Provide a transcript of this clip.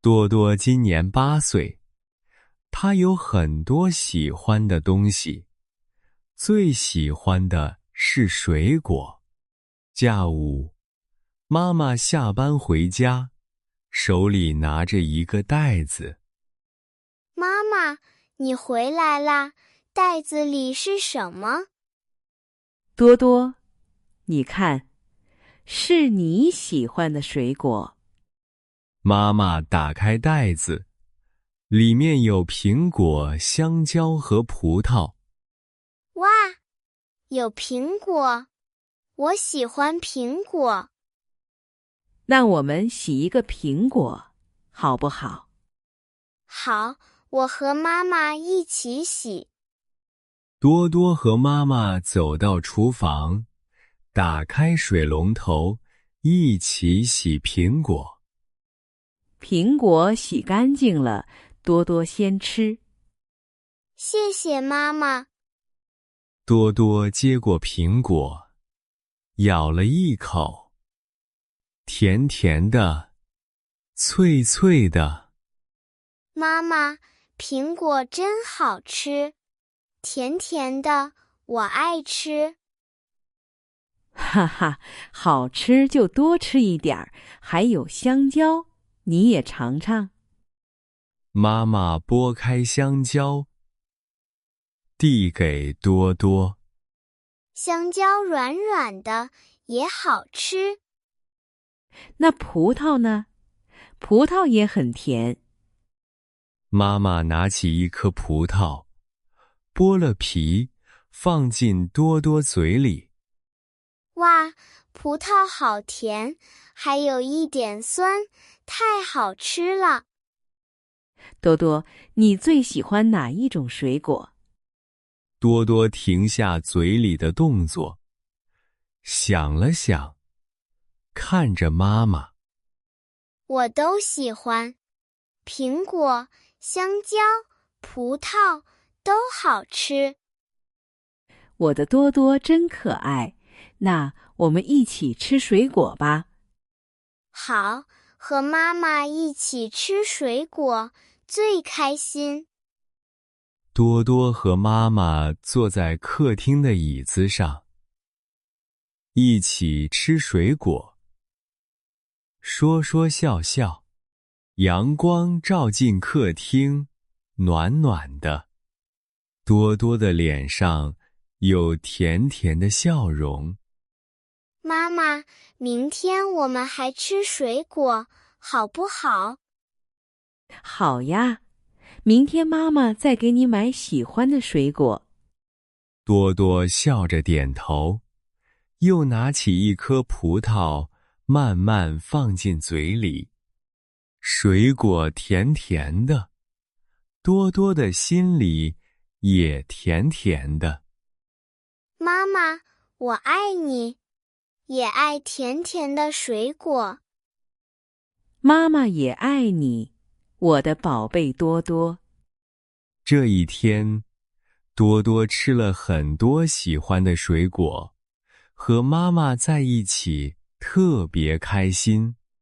多多今年8岁，他有很多喜欢的东西，最喜欢的是水果。下午，妈妈下班回家，手里拿着一个袋子。妈妈，你回来啦，袋子里是什么？多多，你看，是你喜欢的水果。妈妈打开袋子，里面有苹果、香蕉和葡萄。哇，有苹果，我喜欢苹果。那我们洗一个苹果，好不好？好，我和妈妈一起洗。多多和妈妈走到厨房，打开水龙头，一起洗苹果。苹果洗干净了，多多先吃。谢谢妈妈。多多接过苹果，咬了一口，甜甜的，脆脆的。妈妈，苹果真好吃，甜甜的，我爱吃。哈哈，好吃就多吃一点儿，还有香蕉，你也尝尝。妈妈剥开香蕉，递给多多。香蕉软软的，也好吃。那葡萄呢？葡萄也很甜。妈妈拿起一颗葡萄，剥了皮，放进多多嘴里。哇，葡萄好甜，还有一点酸，太好吃了。多多，你最喜欢哪一种水果？多多停下嘴里的动作，想了想，看着妈妈。我都喜欢，苹果、香蕉、葡萄都好吃。我的多多真可爱，那我们一起吃水果吧。好，和妈妈一起吃水果最开心。多多和妈妈坐在客厅的椅子上，一起吃水果，说说笑笑。阳光照进客厅，暖暖的。多多的脸上有甜甜的笑容。妈妈，明天我们还吃水果，好不好？好呀，明天妈妈再给你买喜欢的水果。多多笑着点头，又拿起一颗葡萄，慢慢放进嘴里。水果甜甜的，多多的心里也甜甜的。妈妈，我爱你，也爱甜甜的水果。妈妈也爱你，我的宝贝多多。这一天，多多吃了很多喜欢的水果，和妈妈在一起特别开心。